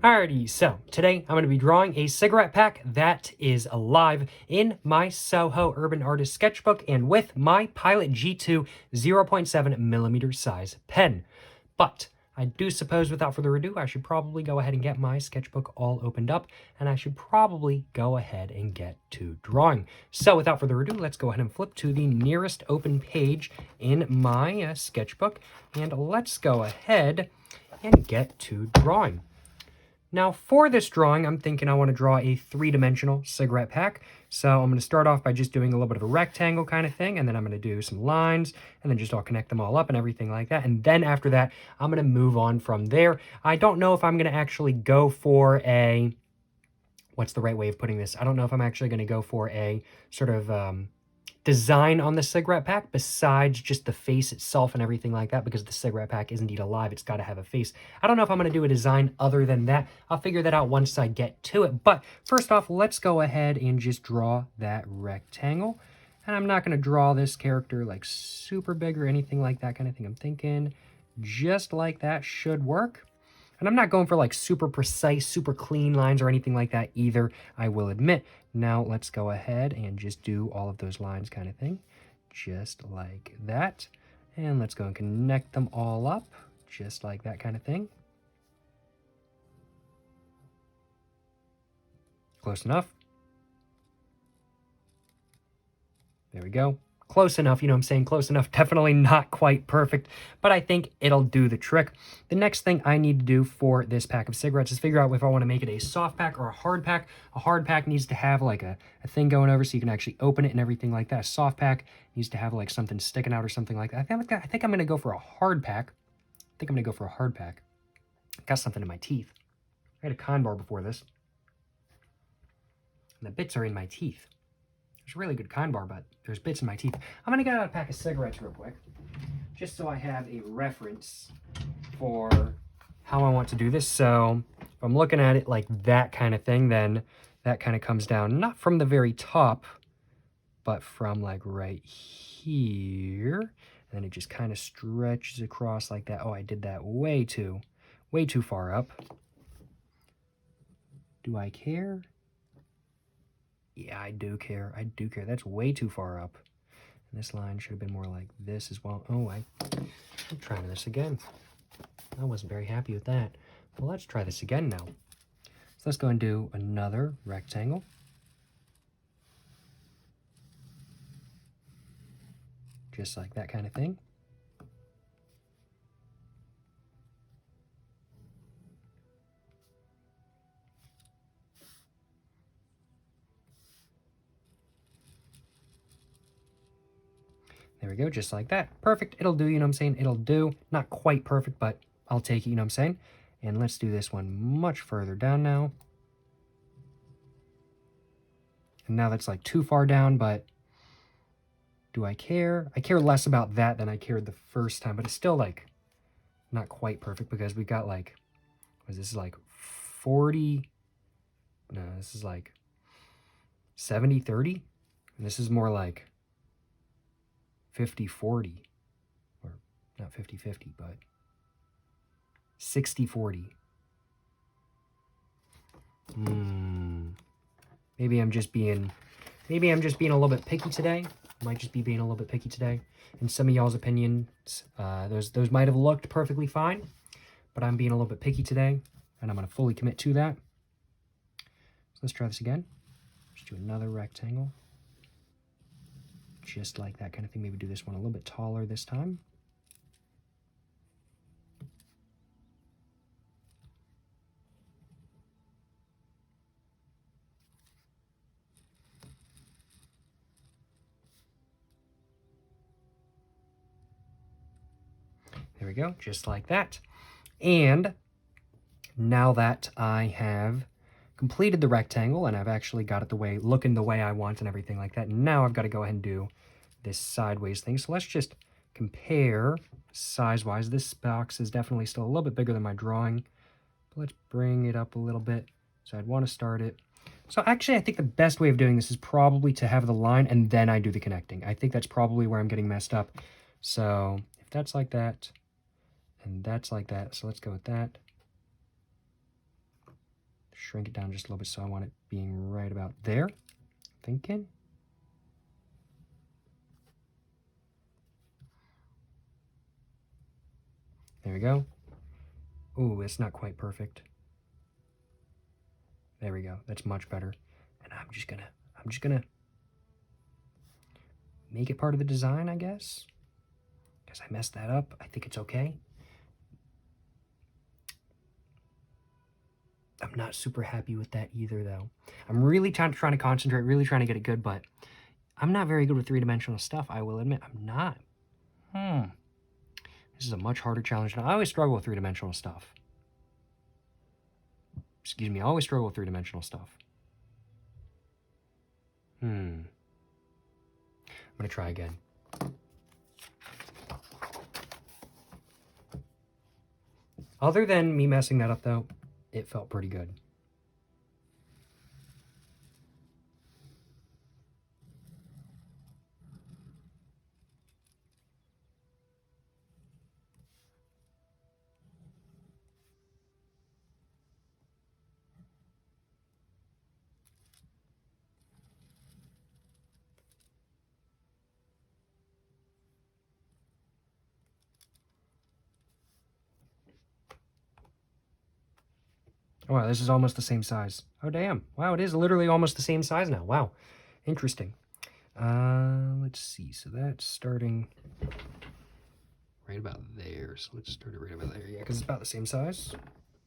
Alrighty, so today I'm going to be drawing a cigarette pack that is alive in my Soho Urban Artist sketchbook and with my Pilot G2 0.7 millimeter size pen. But I do suppose without further ado, I should probably go ahead and get my sketchbook all opened up, and I should probably go ahead and get to drawing. So without further ado, let's go ahead and flip to the nearest open page in my sketchbook, and let's go ahead and get to drawing. Now for this drawing, I'm thinking I want to draw a three-dimensional cigarette pack. So I'm going to start off by just doing a little bit of a rectangle kind of thing, and then I'm going to do some lines, and then just I'll connect them all up and everything like that. And then after that, I'm going to move on from there. I don't know if I'm going to actually go for a, what's the right way of putting this? I don't know if I'm actually going to go for a sort of design on the cigarette pack besides just the face itself and everything like that, because the cigarette pack is indeed alive. It's got to have a face. I don't know if I'm going to do a design other than that. I'll figure that out once I get to it. But first off, let's go ahead and just draw that rectangle. And I'm not going to draw this character like super big or anything like that kind of thing. I'm thinking just like that should work. And I'm not going for like super precise, super clean lines or anything like that either, I will admit. Now let's go ahead and just do all of those lines kind of thing, just like that. And let's go and connect them all up, just like that kind of thing. Close enough. There we go. Close enough, you know what I'm saying? Close enough. Definitely not quite perfect, but I think it'll do the trick. The next thing I need to do for this pack of cigarettes is figure out if I want to make it a soft pack or a hard pack. A hard pack needs to have like a thing going over so you can actually open it and everything like that. A soft pack needs to have like something sticking out or something like that. I think I'm going to go for a hard pack. Got something in my teeth. I had a con bar before this. And the bits are in my teeth. It's a really good con bar, but there's bits in my teeth. I'm going to get out a pack of cigarettes real quick, just so I have a reference for how I want to do this. So if I'm looking at it like that kind of thing, then that kind of comes down, not from the very top, but from like right here. And then it just kind of stretches across like that. Oh, I did that way too far up. Do I care? Yeah, I do care. That's way too far up. And this line should have been more like this as well. Oh, I'm trying this again. I wasn't very happy with that. Well, let's try this again now. So let's go and do another rectangle. Just like that kind of thing. There we go, just like that. Perfect, it'll do, you know what I'm saying? It'll do. Not quite perfect, but I'll take it, you know what I'm saying? And let's do this one much further down now. And now that's like too far down, but do I care? I care less about that than I cared the first time, but it's still like not quite perfect because we got like, this is like 40, no, this is like 70-30. And this is more like 50-40, or not 50-50, but 60-40. Maybe I'm just being a little bit picky today. Might just be being a little bit picky today. In some of y'all's opinions, those might have looked perfectly fine, but I'm being a little bit picky today, and I'm going to fully commit to that. So let's try this again. Just do another rectangle. Just like that kind of thing. Maybe do this one a little bit taller this time. There we go, just like that. And now that I have completed the rectangle and I've actually got it looking the way I want and everything like that, now I've got to go ahead and do this sideways thing. So let's just compare size-wise. This box is definitely still a little bit bigger than my drawing, but let's bring it up a little bit. So I'd want to start it. So actually, I think the best way of doing this is probably to have the line and then I do the connecting. I think that's probably where I'm getting messed up. So if that's like that, and that's like that, so let's go with that. shrink it down just a little bit, so I want it being right about there. Thinking. There we go. Ooh, it's not quite perfect. There we go. That's much better. And I'm just gonna make it part of the design, I guess. Because I messed that up. I think it's okay. I'm not super happy with that either, though. I'm really trying to concentrate, really trying to get it good, but I'm not very good with three-dimensional stuff, I will admit. I'm not. This is a much harder challenge. Now, I always struggle with three-dimensional stuff. Excuse me, I always struggle with three-dimensional stuff. I'm gonna try again. Other than me messing that up, though, it felt pretty good. Oh, wow, this is almost the same size. Oh, damn. Wow, it is literally almost the same size now. Wow. Interesting. Let's see. So that's starting right about there. So let's start it right about there. Yeah, because it's about the same size.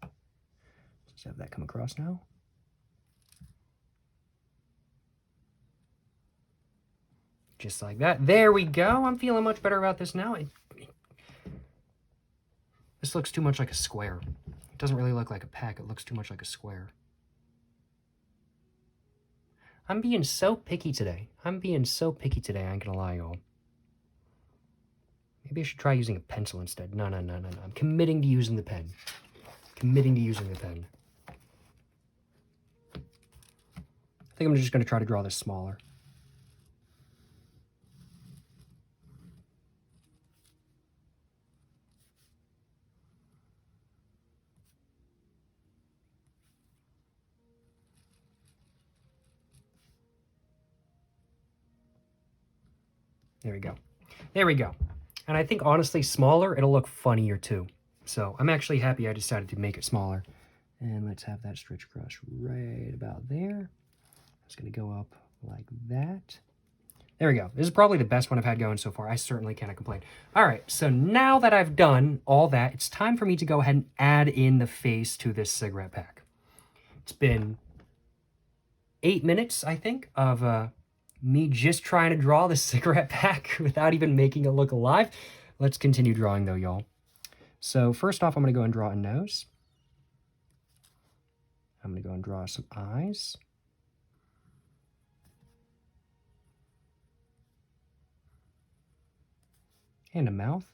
Let's have that come across now. Just like that. There we go. I'm feeling much better about this now. This looks too much like a square. It doesn't really look like a pack. It looks too much like a square. I'm being so picky today. I ain't gonna lie, y'all. Maybe I should try using a pencil instead. No. I'm committing to using the pen. I think I'm just gonna try to draw this smaller. There we go. And I think, honestly, smaller, it'll look funnier, too. So I'm actually happy I decided to make it smaller. And let's have that stretch across right about there. It's going to go up like that. There we go. This is probably the best one I've had going so far. I certainly cannot complain. All right, so now that I've done all that, it's time for me to go ahead and add in the face to this cigarette pack. It's been 8 minutes, I think, of me just trying to draw the cigarette pack without even making it look alive. Let's continue drawing, though, y'all. So first off, I'm going to go and draw a nose. I'm going to go and draw some eyes. And a mouth.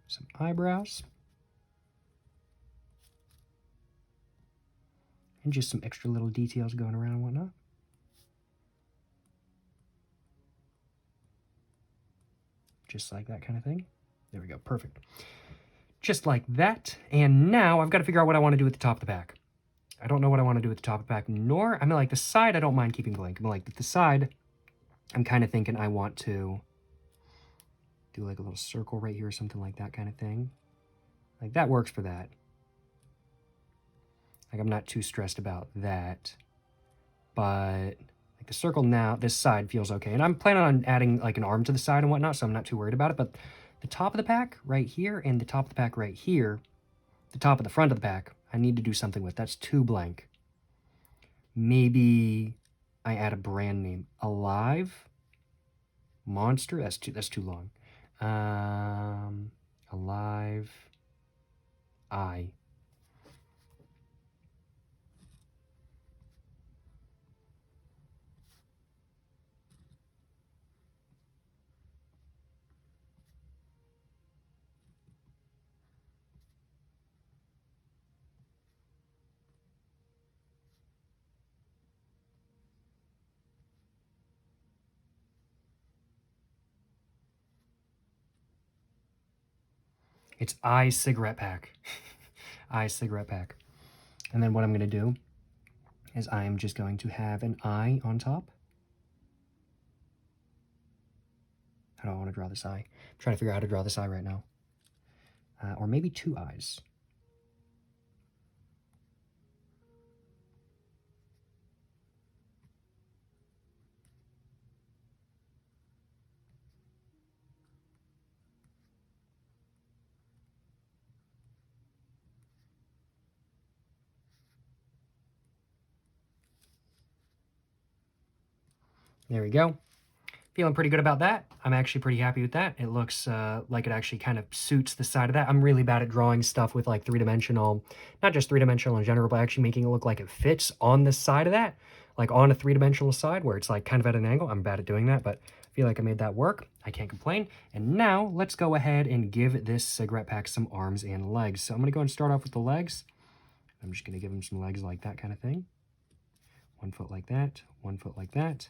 Some eyebrows. And just some extra little details going around and whatnot. Just like that kind of thing. There we go, perfect. Just like that. And now I've got to figure out what I want to do with the top of the pack. I don't know what I want to do with the top of the pack, nor, I mean, like the side, I don't mind keeping blank. I mean, like the side, I'm kind of thinking I want to do like a little circle right here or something like that kind of thing. Like that works for that. Like I'm not too stressed about that. But like the circle now, this side feels okay. And I'm planning on adding like an arm to the side and whatnot, so I'm not too worried about it. But the top of the pack right here and the top of the pack right here, the top of the front of the pack, I need to do something with. That's too blank. Maybe I add a brand name. Alive. Monster. That's too long. Alive. I. It's I cigarette pack. I cigarette pack. And then what I'm going to do is I am just going to have an eye on top. How do I want to draw this eye? I'm trying to figure out how to draw this eye right now. Or maybe two eyes. There we go. Feeling pretty good about that. I'm actually pretty happy with that. It looks like it actually kind of suits the side of that. I'm really bad at drawing stuff with like three-dimensional, not just three-dimensional in general, but actually making it look like it fits on the side of that, like on a three-dimensional side where it's like kind of at an angle. I'm bad at doing that, but I feel like I made that work. I can't complain. And now let's go ahead and give this cigarette pack some arms and legs. So I'm going to go and start off with the legs. I'm just going to give him some legs like that kind of thing. 1 foot like that, 1 foot like that.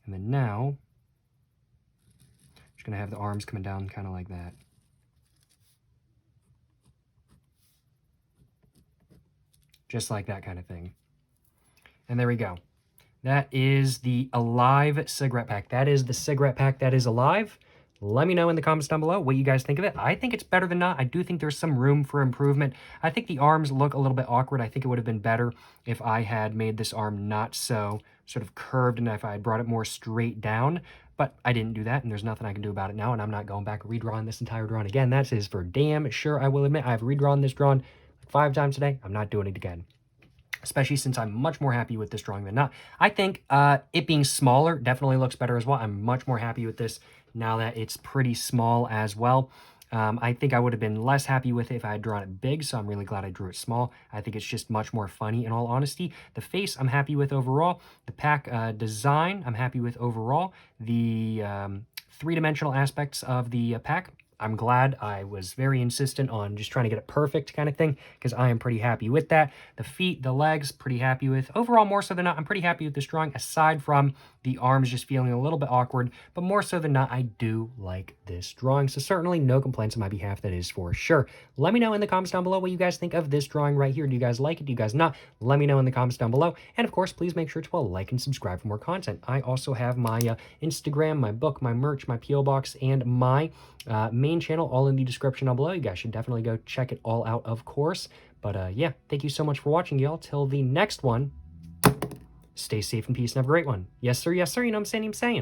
And then now, going to have the arms coming down kind of like that. Just like that kind of thing. And there we go. That is the Alive cigarette pack. That is the cigarette pack that is alive. Let me know in the comments down below what you guys think of it. I think it's better than not. I do think there's some room for improvement. I think the arms look a little bit awkward. I think it would have been better if I had made this arm not so sort of curved and if I had brought it more straight down. But I didn't do that, and there's nothing I can do about it now, and I'm not going back and redrawing this entire drawing again. That is for damn sure. I will admit I've redrawn this drawing like 5 times today. I'm not doing it again, especially since I'm much more happy with this drawing than not. I think it being smaller definitely looks better as well. I'm much more happy with this now that it's pretty small as well. I think I would have been less happy with it if I had drawn it big, so I'm really glad I drew it small. I think it's just much more funny in all honesty. The face I'm happy with overall. The pack design I'm happy with overall. The three-dimensional aspects of the pack, I'm glad. I was very insistent on just trying to get it perfect kind of thing because I am pretty happy with that. The feet, the legs, pretty happy with. Overall, more so than not, I'm pretty happy with this drawing aside from the arms just feeling a little bit awkward, but more so than not, I do like this drawing. So certainly no complaints on my behalf, that is for sure. Let me know in the comments down below what you guys think of this drawing right here. Do you guys like it? Do you guys not? Let me know in the comments down below. And of course, please make sure to like and subscribe for more content. I also have my Instagram, my book, my merch, my P.O. box, and my main channel all in the description down below. You guys should definitely go check it all out, of course. But yeah, thank you so much for watching, y'all. Till the next one, stay safe and peace and have a great one. Yes, sir. Yes, sir. You know what I'm saying?